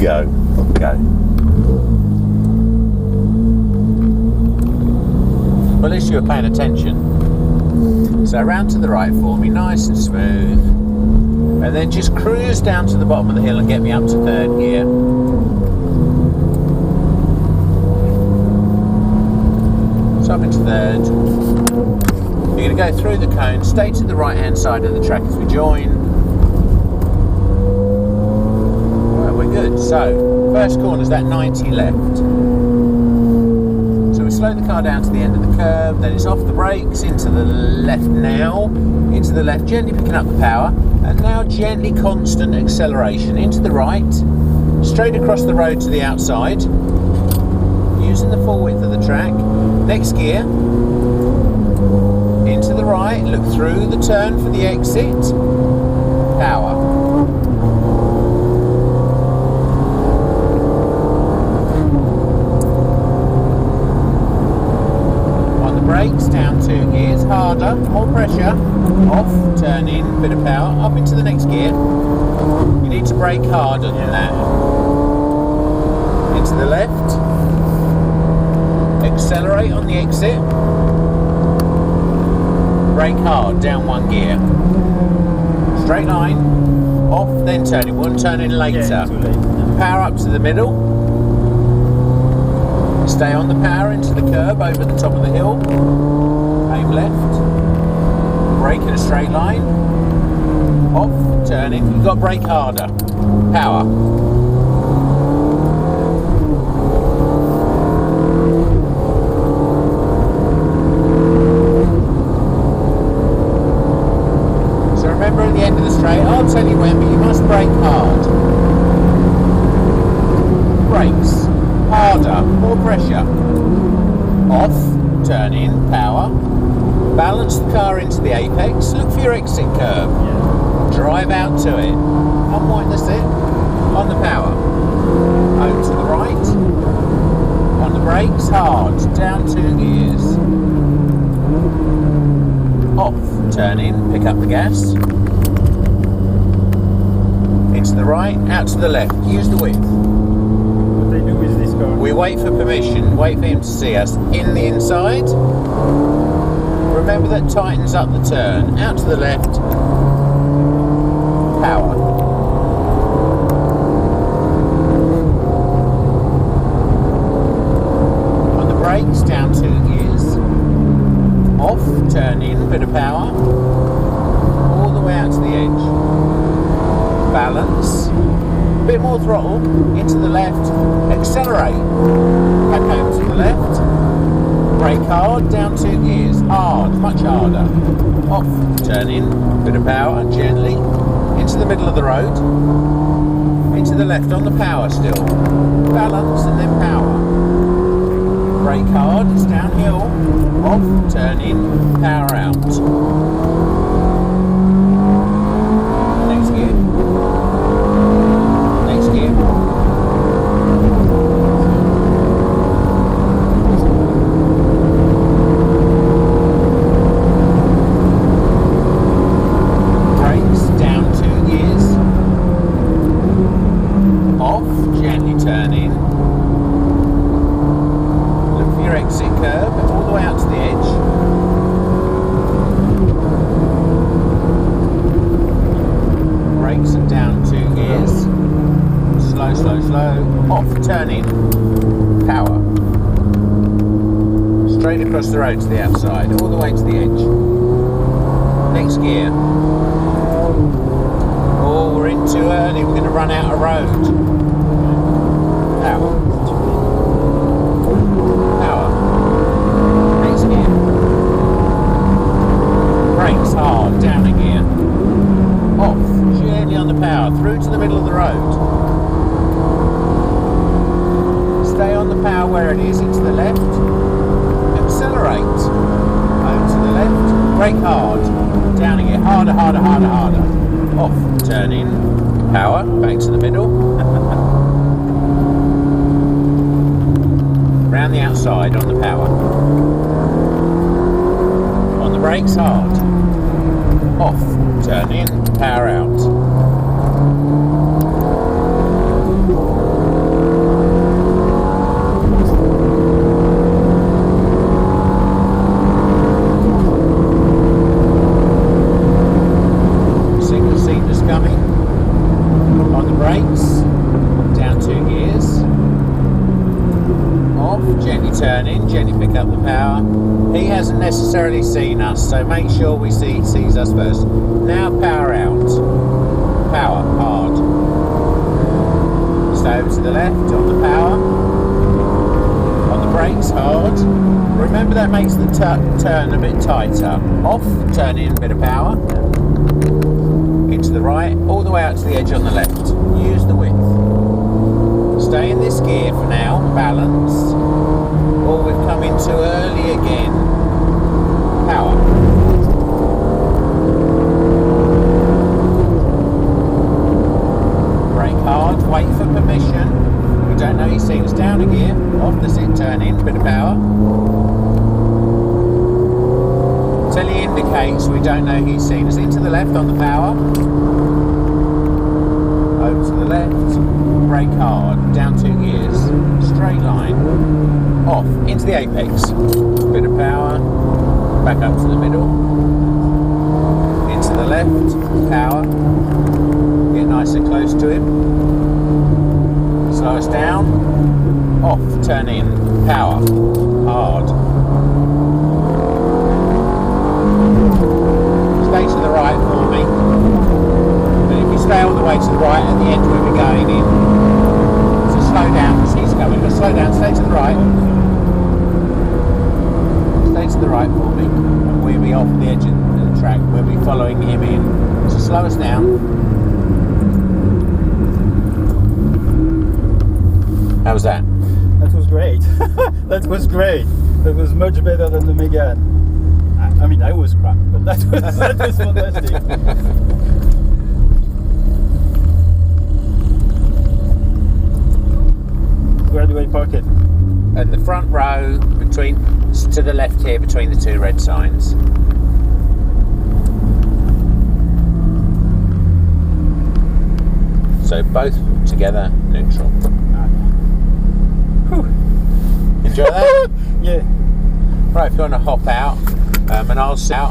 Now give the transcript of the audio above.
Go. Well, at least you were paying attention. So round to the right for me, nice and smooth. And then just cruise down to the bottom of the hill and get me up to third gear. So up into third. You're going to go through the cone, stay to the right hand side of the track as we join. Right, we're good. So, first corner is that 90 left. So we slow the car down to the end of the curve, then it's off the brakes, into the left now, into the left, gently picking up the power, and now gently constant acceleration, into the right, straight across the road to the outside, using the full width of the track. Next gear, into the right, look through the turn for the exit, power. On the brakes, down 2 gears, harder, more pressure, off, turn in, bit of power, up into the next gear. You need to brake harder than that. Into the left. Accelerate on the exit, brake hard, down 1 gear, straight line, off, then turn in, one turn in later, power up to the middle, stay on the power into the curb over the top of the hill, aim left, brake in a straight line, off, turn in, you've got to brake harder, power. Remember at the end of the straight, I'll tell you when, but you must brake hard. Brakes, harder, more pressure. Off, turn in, power. Balance the car into the apex, look for your exit curve. Drive out to it. Unwind, that's it. On the power. Over to the right. On the brakes, hard, down 2 gears. Off, turn in, pick up the gas. Into the right, out to the left, use the width. What they do with this car? We wait for permission, wait for him to see us. In the inside. Remember that tightens up the turn. Out to the left. Power. On the brakes, down 2 gears. Off, turn in, bit of power, all the way out to the edge. Balance, bit more throttle, into the left, accelerate, back over to the left, brake hard, down 2 gears, hard, much harder, off, turn in, bit of power, and gently, into the middle of the road, into the left on the power still, balance and then power. Brake hard, it's downhill, off, turn in, power out. Next gear. Next gear. Brakes, down 2 gears. Off, gently turn in. Your exit curve all the way out to the edge. Brakes and down 2 gears. Slow, slow, slow. Off, turn in. Power. Straight across the road to the outside, all the way to the edge. Next gear. Oh, we're in too early. We're going to run out of road. Power. Brakes hard, down a gear. Off, gently on the power, through to the middle of the road. Stay on the power where it is, into the left. Accelerate. Over to the left. Brake hard. Down a gear, harder, harder, harder, harder. Off, turn in. Power, back to the middle. Round the outside on the power. On the brakes hard. Off, turn in, power out. back up the power. He hasn't necessarily seen us, so make sure we sees us first. Now power out. Power, hard. Stay over to the left on the power. On the brakes, hard. Remember that makes the turn a bit tighter. Off, turn in, bit of power. Into the right, all the way out to the edge on the left. Use the width. Stay in this gear for now, balance. Or we've come in too early again. Power. Brake hard, wait for permission. We don't know he's seen us down a gear. Off the sit, turn in, bit of power. Till he indicates we don't know he's seen us. Into the left on the power. Over to the left. Brake hard, down 2 gears. Straight line. Off, into the apex. Bit of power. Back up to the middle. Into the left. Power. Get nice and close to him. Slow us down. Off, turn in. Power. Hard. Stay to the right for me. But if you stay all the way to the right at the end where we're going in, so slow down because he's coming. But slow down, stay to the right. Stay to the right for me. And we'll be off the edge of the track. We'll be following him in. So slow us down. How was that? That was great. That was great. That was much better than the Megane. I mean, I was crap, but that was fantastic. Where do I park it? And the front row to the left here between the 2 red signs. So both together, neutral. Enjoy that? Yeah. Right, if you want to hop out, and I'll sit out.